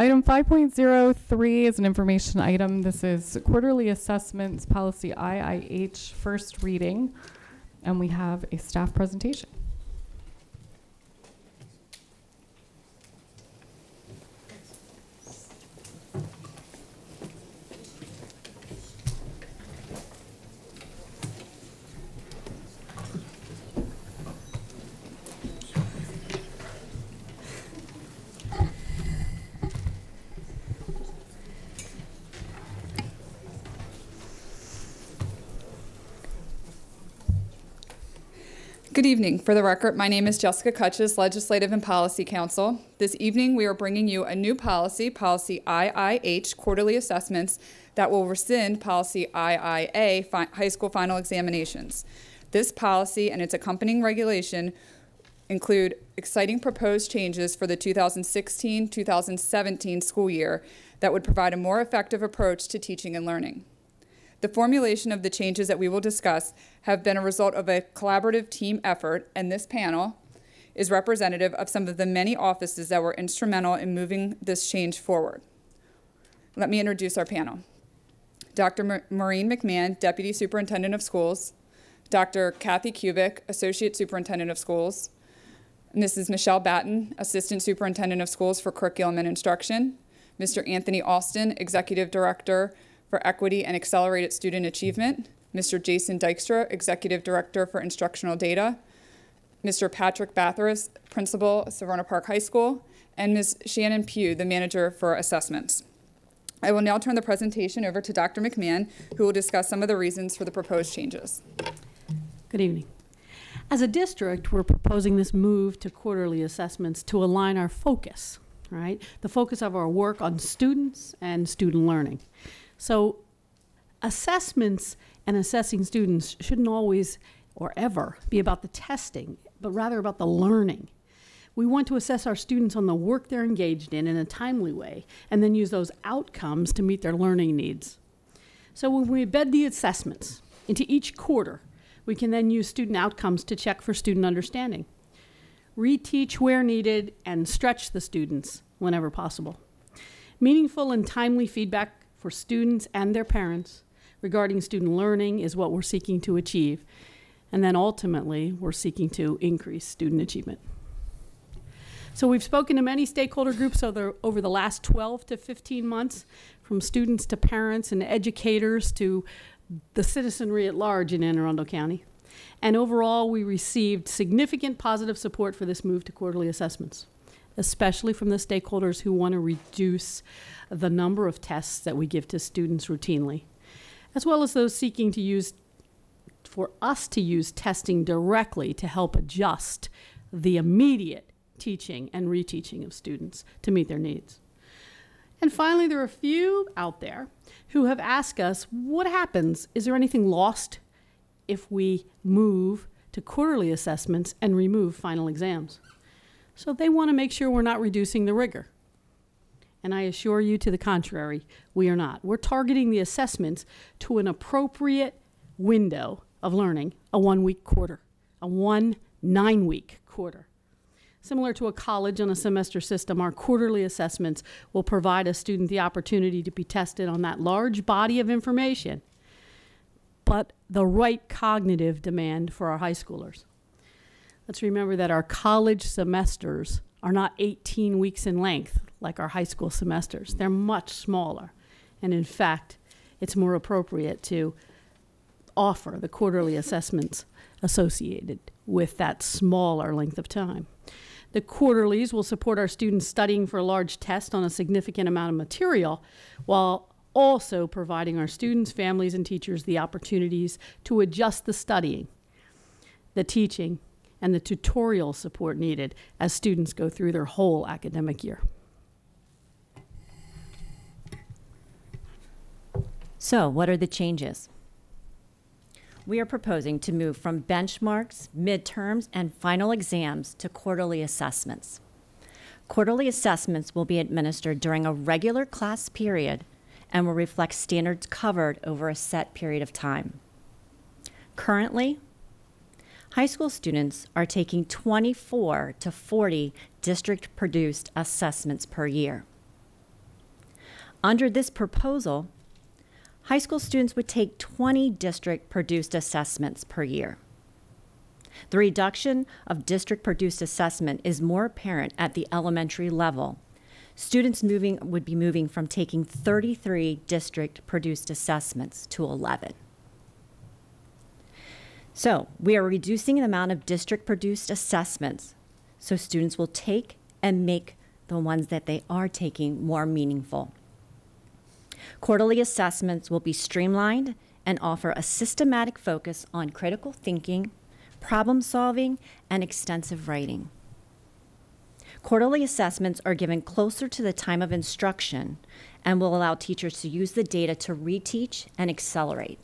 Item 5.03 is an information item. This is quarterly assessments policy IIH first reading, and we have a staff presentation. Good evening. For the record, my name is Jessica Kutches, Legislative and Policy Counsel. This evening, we are bringing you a new policy, Policy IIH, Quarterly Assessments, that will rescind Policy IIA, High School Final Examinations. This policy and its accompanying regulation include exciting proposed changes for the 2016-2017 school year that would provide a more effective approach to teaching and learning. The formulation of the changes that we will discuss have been a result of a collaborative team effort, and this panel is representative of some of the many offices that were instrumental in moving this change forward. Let me introduce our panel. Dr. Maureen McMahon, Deputy Superintendent of Schools, Dr. Kathy Kubik, Associate Superintendent of Schools, Mrs. Michelle Batten, Assistant Superintendent of Schools for Curriculum and Instruction, Mr. Anthony Austin, Executive Director for Equity and Accelerated Student Achievement, Mr. Jason Dykstra, Executive Director for Instructional Data, Mr. Patrick Bathurst, Principal, Savannah Park High School, and Ms. Shannon Pugh, the Manager for Assessments. I will now turn the presentation over to Dr. McMahon, who will discuss some of the reasons for the proposed changes. Good evening. As a district, we're proposing this move to quarterly assessments to align our focus, right? The focus of our work on students and student learning. So assessments and assessing students shouldn't always or ever be about the testing, but rather about the learning. We want to assess our students on the work they're engaged in a timely way, and then use those outcomes to meet their learning needs. So when we embed the assessments into each quarter, we can then use student outcomes to check for student understanding, reteach where needed, and stretch the students whenever possible. Meaningful and timely feedback for students and their parents regarding student learning is what we're seeking to achieve. And then ultimately, we're seeking to increase student achievement. So we've spoken to many stakeholder groups over the last 12 to 15 months, from students to parents and educators to the citizenry at large in Anne Arundel County. And overall, we received significant positive support for this move to quarterly assessments, especially from the stakeholders who want to reduce the number of tests that we give to students routinely, as well as those seeking to use, for us to use testing directly to help adjust the immediate teaching and reteaching of students to meet their needs. And finally, there are a few out there who have asked us, what happens? Is there anything lost if we move to quarterly assessments and remove final exams? So they want to make sure we're not reducing the rigor. And I assure you to the contrary, we are not. We're targeting the assessments to an appropriate window of learning, a 1-week quarter, a 1 9-week quarter. Similar to a college on a semester system, our quarterly assessments will provide a student the opportunity to be tested on that large body of information, but the right cognitive demand for our high schoolers. Let's remember that our college semesters are not 18 weeks in length like our high school semesters. They're much smaller. And in fact, it's more appropriate to offer the quarterly assessments associated with that smaller length of time. The quarterlies will support our students studying for a large test on a significant amount of material, while also providing our students, families, and teachers the opportunities to adjust the studying, the teaching, and the tutorial support needed as students go through their whole academic year. So, what are the changes? We are proposing to move from benchmarks, midterms, and final exams to quarterly assessments. Quarterly assessments will be administered during a regular class period and will reflect standards covered over a set period of time. Currently, high school students are taking 24 to 40 district-produced assessments per year. Under this proposal, high school students would take 20 district-produced assessments per year. The reduction of district-produced assessment is more apparent at the elementary level. Students would be moving from taking 33 district-produced assessments to 11. So we are reducing the amount of district-produced assessments so students will take and make the ones that they are taking more meaningful. Quarterly assessments will be streamlined and offer a systematic focus on critical thinking, problem solving, and extensive writing. Quarterly assessments are given closer to the time of instruction and will allow teachers to use the data to reteach and accelerate.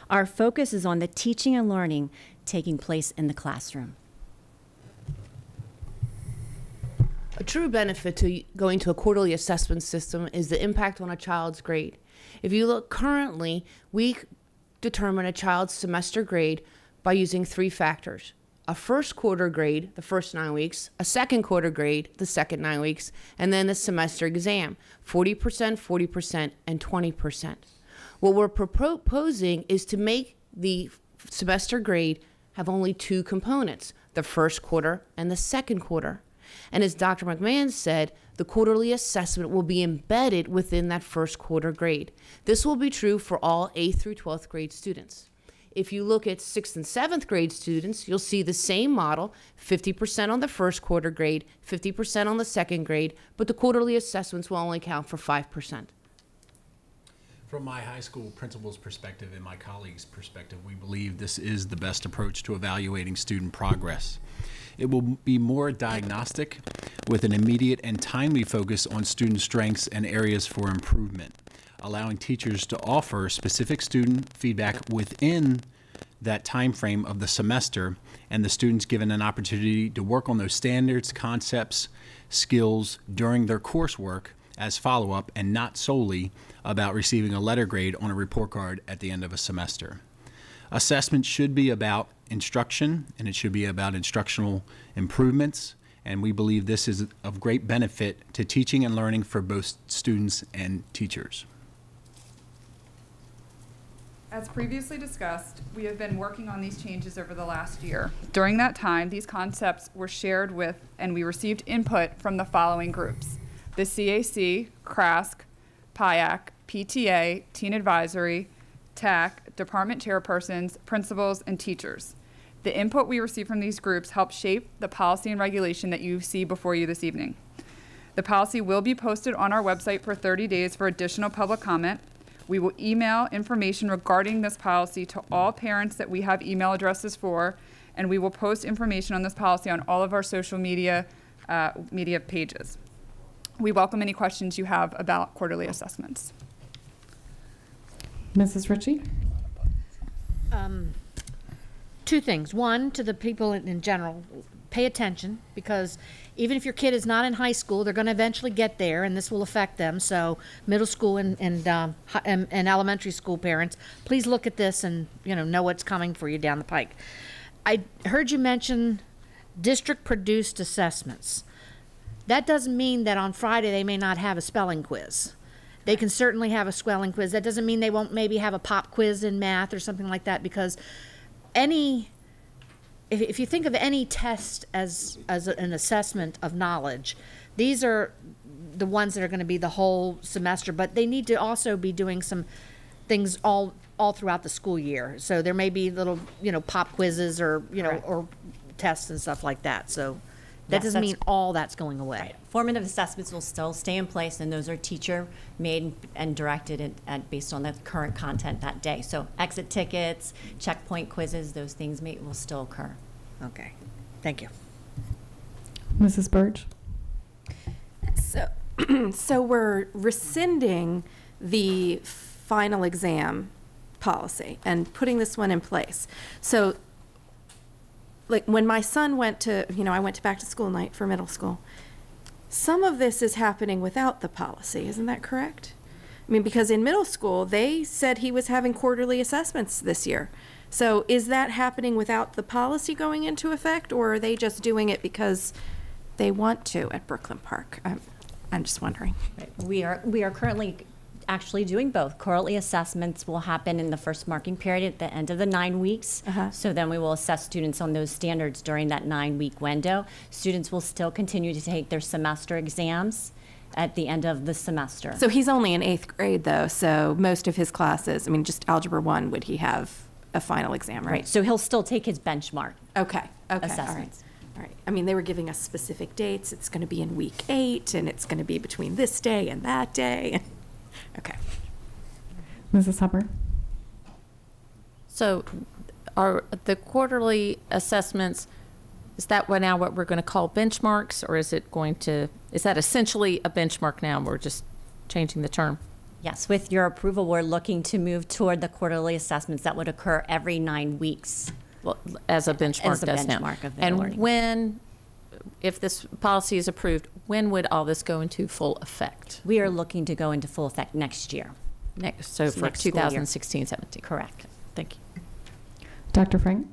Our focus is on the teaching and learning taking place in the classroom. A true benefit to going to a quarterly assessment system is the impact on a child's grade. If you look currently, we determine a child's semester grade by using 3 factors. A first quarter grade, the first 9 weeks, a second quarter grade, the second 9 weeks, and then the semester exam, 40%, 40%, and 20%. What we're proposing is to make the semester grade have only 2 components, the first quarter and the second quarter. And as Dr. McMahon said, the quarterly assessment will be embedded within that first quarter grade. This will be true for all 8th through 12th grade students. If you look at 6th and 7th grade students, you'll see the same model, 50% on the first quarter grade, 50% on the second grade, but the quarterly assessments will only count for 5%. From my high school principal's perspective and my colleagues' perspective, we believe this is the best approach to evaluating student progress. It will be more diagnostic with an immediate and timely focus on student strengths and areas for improvement, allowing teachers to offer specific student feedback within that time frame of the semester, and the students given an opportunity to work on those standards, concepts, skills during their coursework as follow-up, and not solely about receiving a letter grade on a report card at the end of a semester. Assessment should be about instruction, and it should be about instructional improvements, and we believe this is of great benefit to teaching and learning for both students and teachers. As previously discussed, we have been working on these changes over the last year. During that time, these concepts were shared with and we received input from the following groups: the CAC, CRASC, PIAC, PTA, Teen Advisory, TAC, department chairpersons, principals, and teachers. The input we received from these groups helped shape the policy and regulation that you see before you this evening. The policy will be posted on our website for 30 days for additional public comment. We will email information regarding this policy to all parents that we have email addresses for, and we will post information on this policy on all of our social media pages. We welcome any questions you have about quarterly assessments. Mrs. Ritchie? 2 things. One, to the people in general, pay attention, because even if your kid is not in high school, they're going to eventually get there, and this will affect them. So middle school and elementary school parents, please look at this and know what's coming for you down the pike. I heard you mention district-produced assessments. That doesn't mean that on Friday they may not have a spelling quiz. They can certainly have a spelling quiz. That doesn't mean they won't maybe have a pop quiz in math or something like that, because if you think of any test as an assessment of knowledge, these are the ones that are going to be the whole semester, but they need to also be doing some things all throughout the school year. So there may be little, pop quizzes or, or tests and stuff like that. So that doesn't mean all that's going away. Right. Formative assessments will still stay in place, and those are teacher-made and directed and based on the current content that day. So exit tickets, checkpoint quizzes, those things will still occur. Okay. Thank you. Mrs. Birch? So we're rescinding the final exam policy and putting this one in place. So like when my son went to, I went to back to school night for middle school, some of this is happening without the policy. Isn't that correct? I mean, because in middle school, they said he was having quarterly assessments this year. So is that happening without the policy going into effect, or are they just doing it because they want to at Brooklyn Park? I'm just wondering. We are currently actually doing both. Quarterly assessments will happen in the first marking period at the end of the 9 weeks. So then we will assess students on those standards during that 9-week window. Students will still continue to take their semester exams at the end of the semester. So he's only in 8th grade, though, so most of his classes, I mean, just Algebra 1, would he have a final exam, right? So he'll still take his benchmark Okay, assessments. All right. I mean, they were giving us specific dates. It's going to be in week 8, and it's going to be between this day and that day. Okay. Mrs. Hupper? So are the quarterly assessments, is that now what we're going to call benchmarks, or is that essentially a benchmark now? We're just changing the term? Yes, with your approval, we're looking to move toward the quarterly assessments that would occur every 9 weeks. Well, as a benchmark As a does now. benchmark of their And learning. when, if this policy is approved, when would all this go into full effect? We are looking to go into full effect next year. So for next school year. 2016-17. Correct. Thank you. Dr. Frank?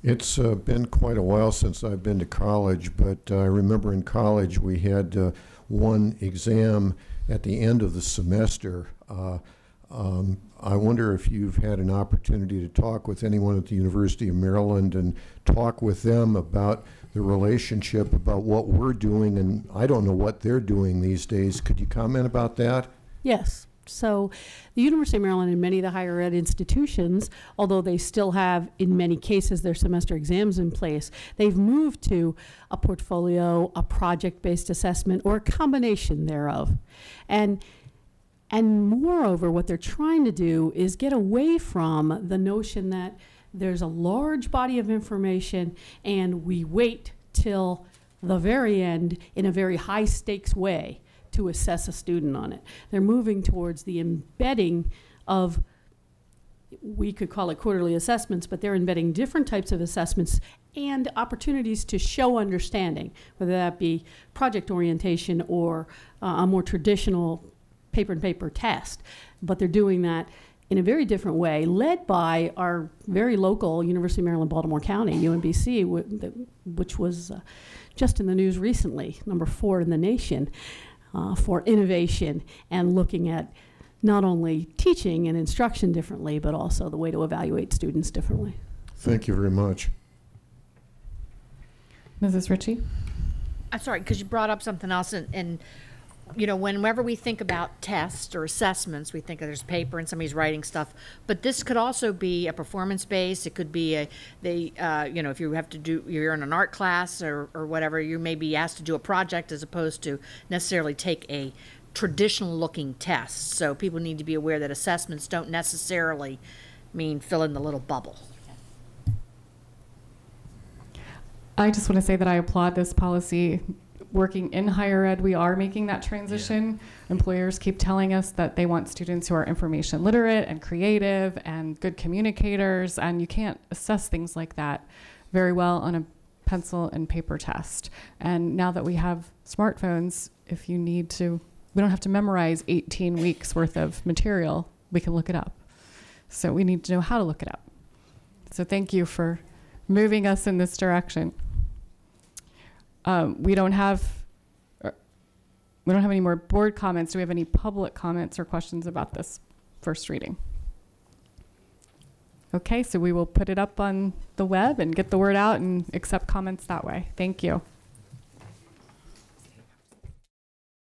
It's been quite a while since I've been to college, but I remember in college we had one exam at the end of the semester. I wonder if you've had an opportunity to talk with anyone at the University of Maryland and talk with them about the relationship, about what we're doing, and I don't know what they're doing these days. Could you comment about that? Yes. So the University of Maryland and many of the higher ed institutions, although they still have, in many cases, their semester exams in place, they've moved to a portfolio, a project-based assessment, or a combination thereof. And moreover, what they're trying to do is get away from the notion that there's a large body of information and we wait till the very end in a very high stakes way to assess a student on it. They're moving towards the embedding of, we could call it quarterly assessments, but they're embedding different types of assessments and opportunities to show understanding, whether that be project orientation or a more traditional paper test. But they're doing that in a very different way, led by our very local University of Maryland, Baltimore County, UMBC, which was just in the news recently, number 4 in the nation for innovation and looking at not only teaching and instruction differently, but also the way to evaluate students differently. Thank you very much. Mrs. Ritchie? I'm sorry, because you brought up something else, and you know, whenever we think about tests or assessments, we think there's paper and somebody's writing stuff. But this could also be a performance based. It could be you know, if you have to do, you're in an art class or whatever, you may be asked to do a project as opposed to necessarily take a traditional looking test. So people need to be aware that assessments don't necessarily mean fill in the little bubble. I just want to say that I applaud this policy. Working in higher ed, we are making that transition. Yeah. Employers keep telling us that they want students who are information literate and creative and good communicators, and you can't assess things like that very well on a pencil and paper test. And now that we have smartphones, if you need to, we don't have to memorize 18 weeks worth of material, we can look it up. So we need to know how to look it up. So thank you for moving us in this direction. We don't have any more board comments. Do we have any public comments or questions about this first reading? Okay, so we will put it up on the web and get the word out and accept comments that way. Thank you.